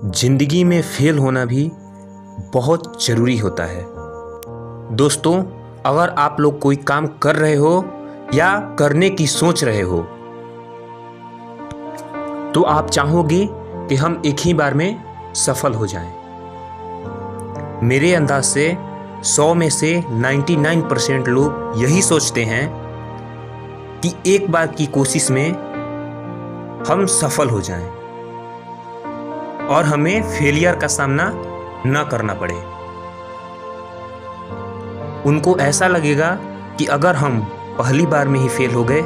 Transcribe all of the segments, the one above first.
जिंदगी में फेल होना भी बहुत ज़रूरी होता है। दोस्तों, अगर आप लोग कोई काम कर रहे हो या करने की सोच रहे हो तो आप चाहोगे कि हम एक ही बार में सफल हो जाएं। मेरे अंदाज से 100 में से 99% लोग यही सोचते हैं कि एक बार की कोशिश में हम सफल हो जाएं और हमें फेलियर का सामना न करना पड़े। उनको ऐसा लगेगा कि अगर हम पहली बार में ही फेल हो गए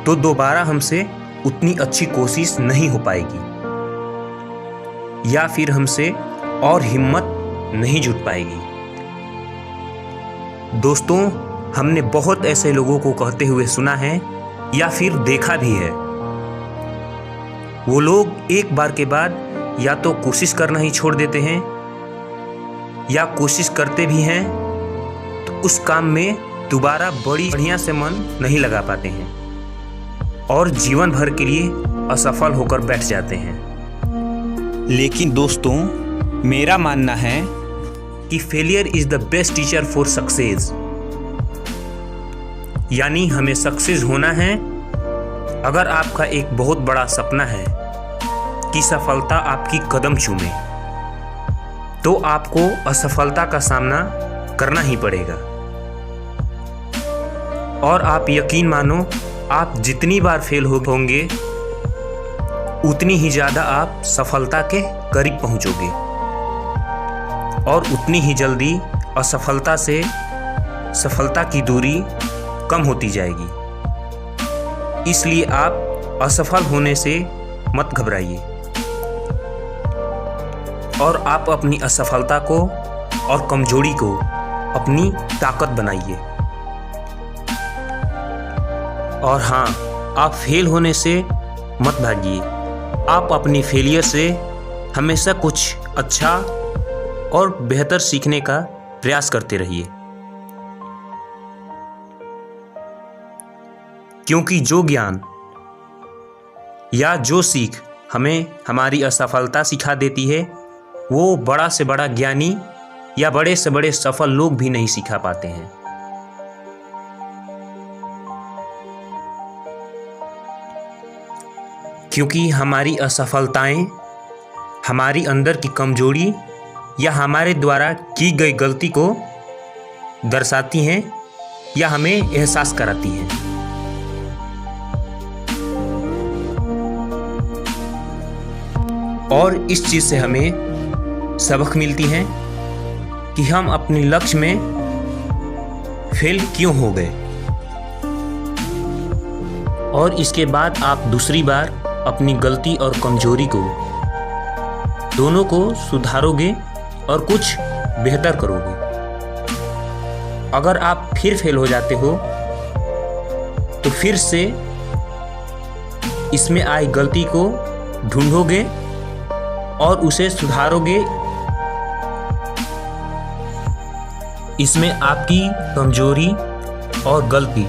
तो दोबारा हमसे उतनी अच्छी कोशिश नहीं हो पाएगी या फिर हमसे और हिम्मत नहीं जुट पाएगी। दोस्तों, हमने बहुत ऐसे लोगों को कहते हुए सुना है या फिर देखा भी है। वो लोग एक बार के बाद या तो कोशिश करना ही छोड़ देते हैं या कोशिश करते भी हैं तो उस काम में दोबारा बढ़िया से मन नहीं लगा पाते हैं और जीवन भर के लिए असफल होकर बैठ जाते हैं। लेकिन दोस्तों, मेरा मानना है कि failure is the best teacher for success. यानी हमें सक्सेस होना है। अगर आपका एक बहुत बड़ा सपना है कि सफलता आपकी कदम चूमे तो आपको असफलता का सामना करना ही पड़ेगा। और आप यकीन मानो, आप जितनी बार फेल होंगे उतनी ही ज़्यादा आप सफलता के करीब पहुंचोगे और उतनी ही जल्दी असफलता से सफलता की दूरी कम होती जाएगी। इसलिए आप असफल होने से मत घबराइए और आप अपनी असफलता को और कमजोरी को अपनी ताकत बनाइए। और हाँ, आप फेल होने से मत भागिए। आप अपनी फेलियर से हमेशा कुछ अच्छा और बेहतर सीखने का प्रयास करते रहिए, क्योंकि जो ज्ञान या जो सीख हमें हमारी असफलता सिखा देती है वो बड़ा से बड़ा ज्ञानी या बड़े से बड़े सफल लोग भी नहीं सिखा पाते हैं। क्योंकि हमारी असफलताएं हमारी अंदर की कमजोरी या हमारे द्वारा की गई गलती को दर्शाती हैं या हमें एहसास कराती हैं। और इस चीज़ से हमें सबक मिलती है कि हम अपने लक्ष्य में फेल क्यों हो गए। और इसके बाद आप दूसरी बार अपनी गलती और कमजोरी को दोनों को सुधारोगे और कुछ बेहतर करोगे। अगर आप फिर फेल हो जाते हो तो फिर से इसमें आई गलती को ढूंढोगे और उसे सुधारोगे। इसमें आपकी कमजोरी और गलती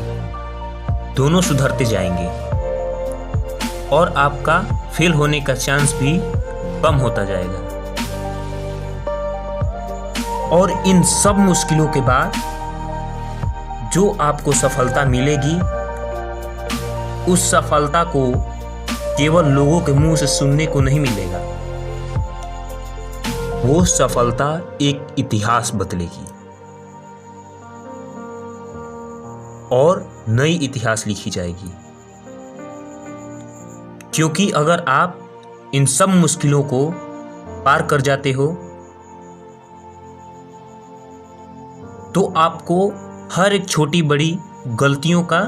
दोनों सुधरते जाएंगे और आपका फेल होने का चांस भी कम होता जाएगा। और इन सब मुश्किलों के बाद जो आपको सफलता मिलेगी, उस सफलता को केवल लोगों के मुंह से सुनने को नहीं मिलेगा। वो सफलता एक इतिहास बदलेगी और नई इतिहास लिखी जाएगी। क्योंकि अगर आप इन सब मुश्किलों को पार कर जाते हो तो आपको हर एक छोटी बड़ी गलतियों का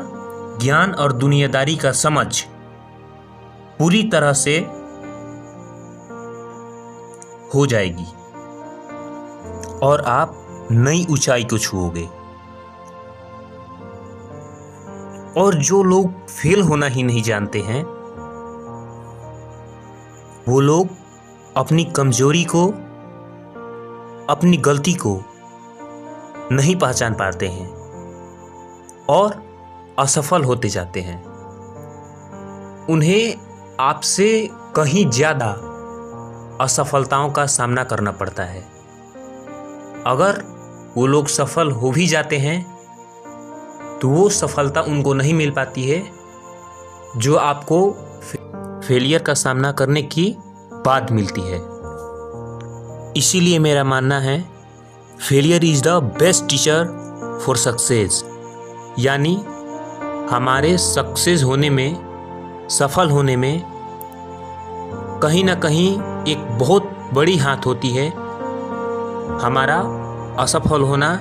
ज्ञान और दुनियादारी का समझ पूरी तरह से हो जाएगी और आप नई ऊंचाई को छुओगे। और जो लोग फेल होना ही नहीं जानते हैं वो लोग अपनी कमजोरी को, अपनी गलती को नहीं पहचान पाते हैं और असफल होते जाते हैं। उन्हें आपसे कहीं ज़्यादा असफलताओं का सामना करना पड़ता है। अगर वो लोग सफल हो भी जाते हैं तो वो सफलता उनको नहीं मिल पाती है जो आपको फेलियर का सामना करने की बाद मिलती है। इसीलिए मेरा मानना है failure is the best teacher for success, यानी हमारे सक्सेस होने में, सफल होने में कहीं ना कहीं एक बहुत बड़ी हाथ होती है हमारा असफल होना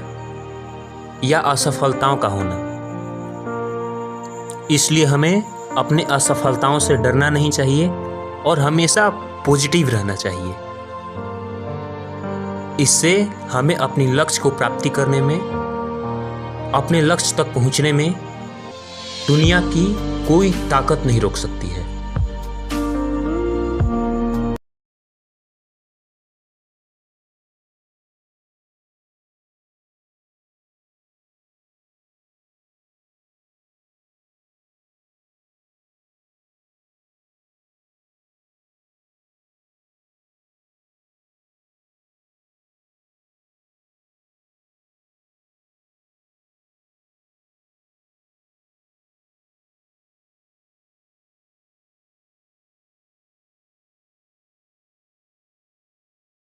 या असफलताओं का होना। इसलिए हमें अपने असफलताओं से डरना नहीं चाहिए और हमेशा पॉजिटिव रहना चाहिए। इससे हमें अपनी लक्ष्य को प्राप्ति करने में, अपने लक्ष्य तक पहुंचने में दुनिया की कोई ताकत नहीं रोक सकती है।